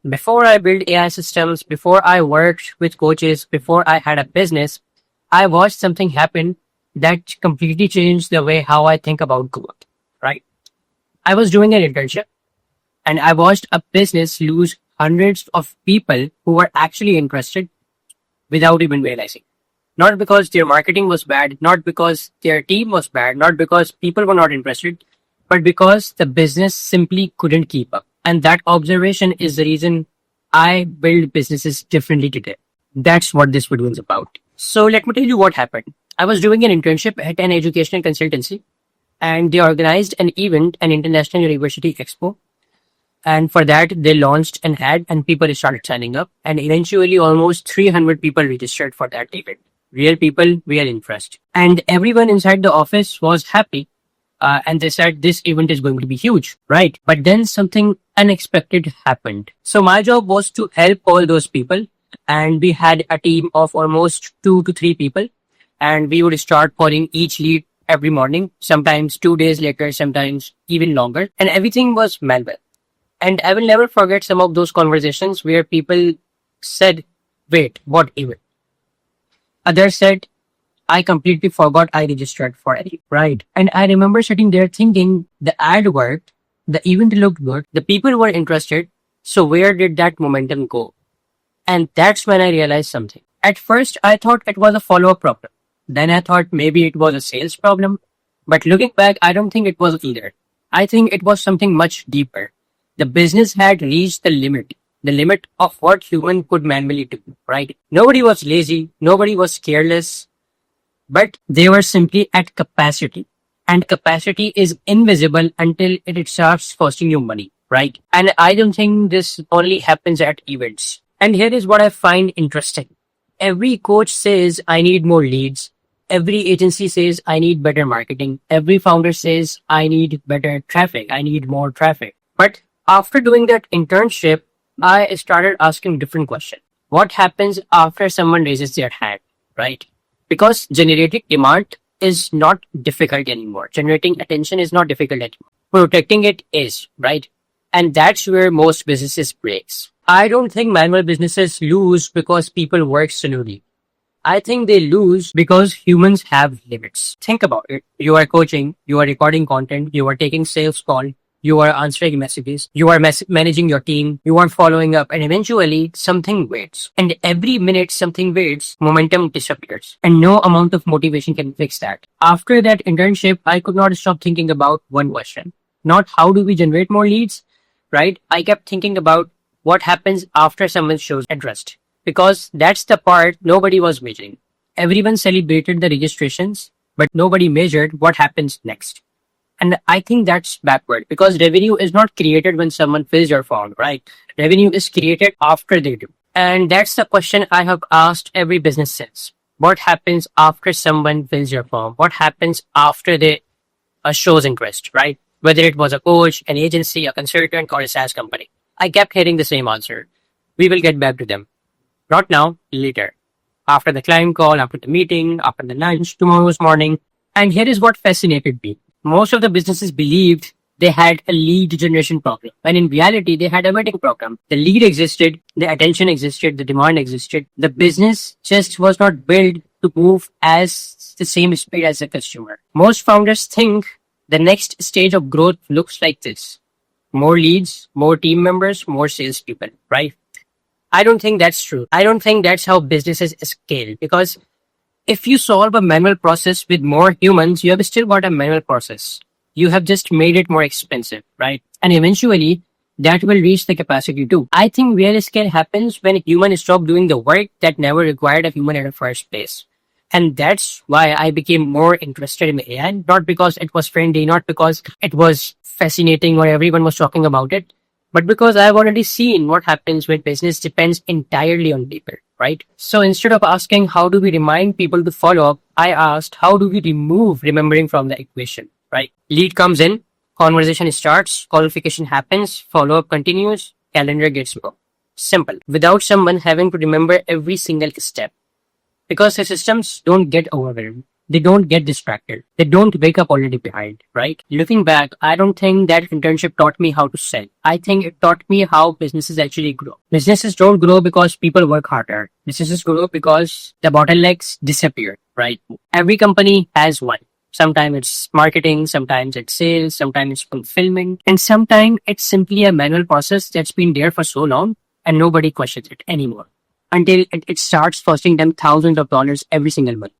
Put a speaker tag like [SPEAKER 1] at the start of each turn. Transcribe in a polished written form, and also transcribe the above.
[SPEAKER 1] Before I built AI systems, before I worked with coaches, before I had a business, I watched something happen that completely changed the way how I think about growth, right? I was doing an internship and I watched a business lose hundreds of people who were actually interested without even realizing. Not because their marketing was bad, not because their team was bad, not because people were not interested, but because the business simply couldn't keep up. And that observation is the reason I build businesses differently today. That's what this video is about. So let me tell you what happened. I was doing an internship at an educational consultancy and they organized an event, an international university expo. And for that, they launched an ad and people started signing up. And eventually almost 300 people registered for that event. Real people, real interest. And everyone inside the office was happy. And they said this event is going to be huge, right? But then something unexpected happened. So my job was to help all those people. And we had a team of almost 2 to 3 people. And we would start calling each lead every morning, sometimes 2 days later, sometimes even longer. And everything was manual. And I will never forget some of those conversations where people said, wait, what event? Others said, I completely forgot I registered for it. Right. And I remember sitting there thinking the ad worked, the event looked good, the people were interested. So where did that momentum go? And that's when I realized something. At first, I thought it was a follow-up problem. Then I thought maybe it was a sales problem. But looking back, I don't think it was either. I think it was something much deeper. The business had reached the limit of what human could manually do, right? Nobody was lazy, nobody was careless, but they were simply at capacity. And capacity is invisible until it starts costing you money, right? And I don't think this only happens at events. And here is what I find interesting. Every coach says, I need more leads. Every agency says, I need better marketing. Every founder says, I need better traffic. I need more traffic. But after doing that internship, I started asking different questions. What happens after someone raises their hand, right? Because generating demand is not difficult anymore. Generating attention is not difficult anymore. Protecting it is, right? And that's where most businesses breaks. I don't think manual businesses lose because people work slowly. I think they lose because humans have limits. Think about it. You are coaching, you are recording content, you are taking sales call, you are answering messages, you are managing your team, you are following up, and eventually something waits. And every minute something waits, momentum disappears. And no amount of motivation can fix that. After that internship, I could not stop thinking about one question. Not how do we generate more leads, right? I kept thinking about what happens after someone shows interest. Because that's the part nobody was measuring. Everyone celebrated the registrations, but nobody measured what happens next. And I think that's backward because revenue is not created when someone fills your form, right? Revenue is created after they do. And that's the question I have asked every business since. What happens after someone fills your form? What happens after they shows interest, right? Whether it was a coach, an agency, a consultant, or a SaaS company. I kept hearing the same answer. We will get back to them. Not now, later. After the client call, after the meeting, after the lunch, tomorrow's morning. And here is what fascinated me. Most of the businesses believed they had a lead generation problem. When in reality, they had a wedding program. The lead existed, the attention existed, the demand existed. The business just was not built to move as the same speed as the customer. Most founders think the next stage of growth looks like this. More leads, more team members, more salespeople, right? I don't think that's true. I don't think that's how businesses scale because if you solve a manual process with more humans, you have still got a manual process. You have just made it more expensive, right? And eventually, that will reach the capacity too. I think real scale happens when humans stop doing the work that never required a human in the first place. And that's why I became more interested in AI, not because it was trendy, not because it was fascinating or everyone was talking about it, but because I've already seen what happens when business depends entirely on people, right? So instead of asking how do we remind people to follow up, I asked how do we remove remembering from the equation, right? Lead comes in, conversation starts, qualification happens, follow-up continues, calendar gets booked. Simple. Without someone having to remember every single step. Because the systems don't get overwhelmed. They don't get distracted. They don't wake up already behind, right? Looking back, I don't think that internship taught me how to sell. I think it taught me how businesses actually grow. Businesses don't grow because people work harder. Businesses grow because the bottlenecks disappear, right? Every company has one. Sometimes it's marketing, sometimes it's sales, sometimes it's fulfillment, and sometimes it's simply a manual process that's been there for so long and nobody questions it anymore until it starts costing them thousands of dollars every single month.